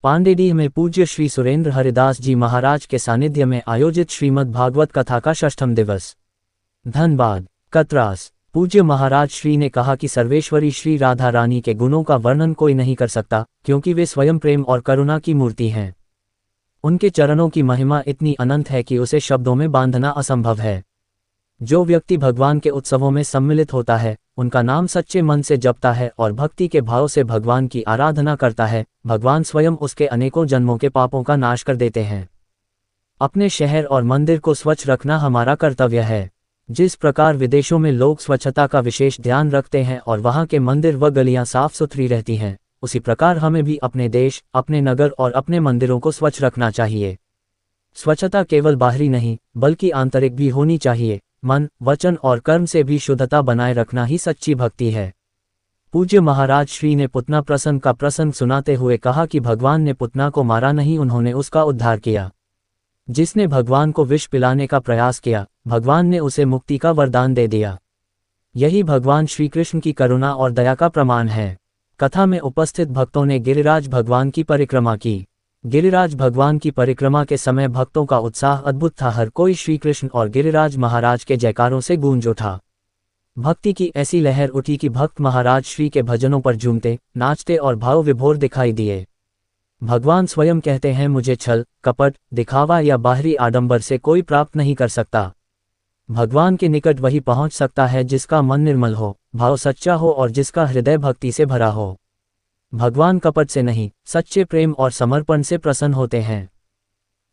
पांडेडीह में पूज्य श्री सुरेंद्र हरिदास जी महाराज के सानिध्य में आयोजित श्रीमद् भागवत कथा का 6ठम दिवस। धनबाद कतरास पूज्य महाराज श्री ने कहा कि सर्वेश्वरी श्री राधा रानी के गुणों का वर्णन कोई नहीं कर सकता, क्योंकि वे स्वयं प्रेम और करुणा की मूर्ति हैं। उनके चरणों की महिमा इतनी अनंत है कि उसे शब्दों में बांधना असंभव है। जो व्यक्ति भगवान के उत्सवों में सम्मिलित होता है, उनका नाम सच्चे मन से जपता है और भक्ति के भाव से भगवान की आराधना करता है, भगवान स्वयं उसके अनेकों जन्मों के पापों का नाश कर देते हैं। अपने शहर और मंदिर को स्वच्छ रखना हमारा कर्तव्य है। जिस प्रकार विदेशों में लोग स्वच्छता का विशेष ध्यान रखते हैं और वहाँ के मंदिर व गलियाँ साफ सुथरी रहती हैं, उसी प्रकार हमें भी अपने देश, अपने नगर और अपने मंदिरों को स्वच्छ रखना चाहिए। स्वच्छता केवल बाहरी नहीं, बल्कि आंतरिक भी होनी चाहिए। मन, वचन और कर्म से भी शुद्धता बनाए रखना ही सच्ची भक्ति है। पूज्य महाराज श्री ने पुतना प्रसंग का प्रसंग सुनाते हुए कहा कि भगवान ने पुतना को मारा नहीं, उन्होंने उसका उद्धार किया। जिसने भगवान को विष पिलाने का प्रयास किया, भगवान ने उसे मुक्ति का वरदान दे दिया। यही भगवान श्री कृष्ण की करुणा और दया का प्रमाण है। कथा में उपस्थित भक्तों ने गिरिराज भगवान की परिक्रमा की। गिरिराज भगवान की परिक्रमा के समय भक्तों का उत्साह अद्भुत था। हर कोई श्री कृष्ण और गिरिराज महाराज के जयकारों से गूंज उठा। भक्ति की ऐसी लहर उठी कि भक्त महाराज श्री के भजनों पर झूमते, नाचते और भाव विभोर दिखाई दिए। भगवान स्वयं कहते हैं, मुझे छल, कपट, दिखावा या बाहरी आडंबर से कोई प्राप्त नहीं कर सकता। भगवान के निकट वही पहुंच सकता है जिसका मन निर्मल हो, भाव सच्चा हो और जिसका हृदय भक्ति से भरा हो। भगवान कपट से नहीं, सच्चे प्रेम और समर्पण से प्रसन्न होते हैं।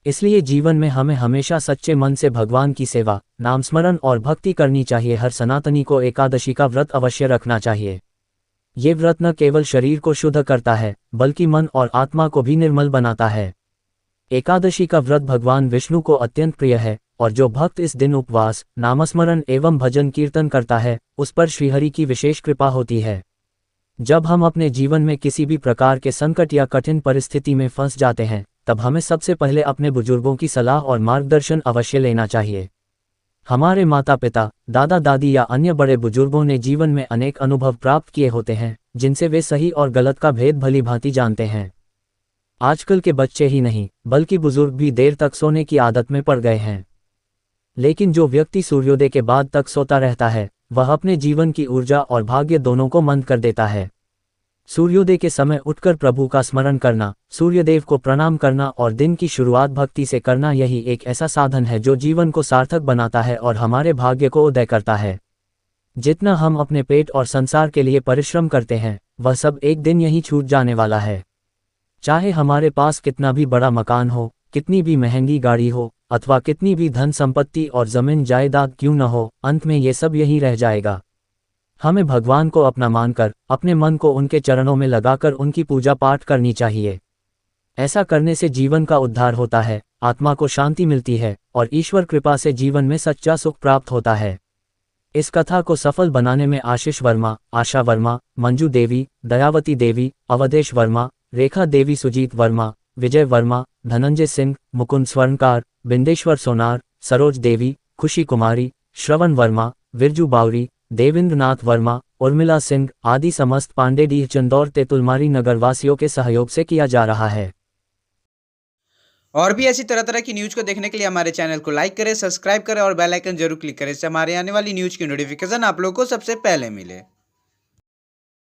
इसलिए जीवन में हमें हमेशा सच्चे मन से भगवान की सेवा, नाम स्मरण और भक्ति करनी चाहिए। हर सनातनी को एकादशी का व्रत अवश्य रखना चाहिए। ये व्रत न केवल शरीर को शुद्ध करता है, बल्कि मन और आत्मा को भी निर्मल बनाता है। एकादशी का व्रत भगवान विष्णु को अत्यंत प्रिय है, और जो भक्त इस दिन उपवास, नामस्मरण एवं भजन कीर्तन करता है, उस पर श्रीहरि की विशेष कृपा होती है। जब हम अपने जीवन में किसी भी प्रकार के संकट या कठिन परिस्थिति में फंस जाते हैं, तब हमें सबसे पहले अपने बुजुर्गों की सलाह और मार्गदर्शन अवश्य लेना चाहिए। हमारे माता पिता, दादा दादी या अन्य बड़े बुजुर्गों ने जीवन में अनेक अनुभव प्राप्त किए होते हैं, जिनसे वे सही और गलत का भेद भली भांति जानते हैं। आजकल के बच्चे ही नहीं, बल्कि बुजुर्ग भी देर तक सोने की आदत में पड़ गए हैं। लेकिन जो व्यक्ति सूर्योदय के बाद तक सोता रहता है, वह अपने जीवन की ऊर्जा और भाग्य दोनों को मंद कर देता है। सूर्योदय के समय उठकर प्रभु का स्मरण करना, सूर्यदेव को प्रणाम करना और दिन की शुरुआत भक्ति से करना, यही एक ऐसा साधन है जो जीवन को सार्थक बनाता है और हमारे भाग्य को उदय करता है। जितना हम अपने पेट और संसार के लिए परिश्रम करते हैं, वह सब एक दिन यहीं छूट जाने वाला है। चाहे हमारे पास कितना भी बड़ा मकान हो, कितनी भी महंगी गाड़ी हो, अथवा कितनी भी धन संपत्ति और जमीन जायदाद क्यों न हो, अंत में ये सब यहीं रह जाएगा। हमें भगवान को अपना मानकर, अपने मन को उनके चरणों में लगाकर उनकी पूजा पाठ करनी चाहिए। ऐसा करने से जीवन का उद्धार होता है, आत्मा को शांति मिलती है और ईश्वर कृपा से जीवन में सच्चा सुख प्राप्त होता है। इस कथा को सफल बनाने में आशीष वर्मा, आशा वर्मा, मंजू देवी, दयावती देवी, अवधेश वर्मा, रेखा देवी, सुजीत वर्मा, विजय वर्मा, धनंजय सिंह, मुकुंद स्वर्णकार, बिंदेश्वर सोनार, सरोज देवी, खुशी कुमारी, श्रवण वर्मा, विरजू बावरी, देवेंद्र नाथ वर्मा, उर्मिला सिंह आदि समस्त पांडेडीह, चंदौर, तेतुलमारी नगर वासियों के सहयोग से किया जा रहा है। और भी ऐसी तरह तरह की न्यूज को देखने के लिए हमारे चैनल को लाइक करें, सब्सक्राइब करें और बेल आइकन जरूर क्लिक करें। इससे हमारे आने वाली न्यूज की नोटिफिकेशन आप लोगों को सबसे पहले मिले।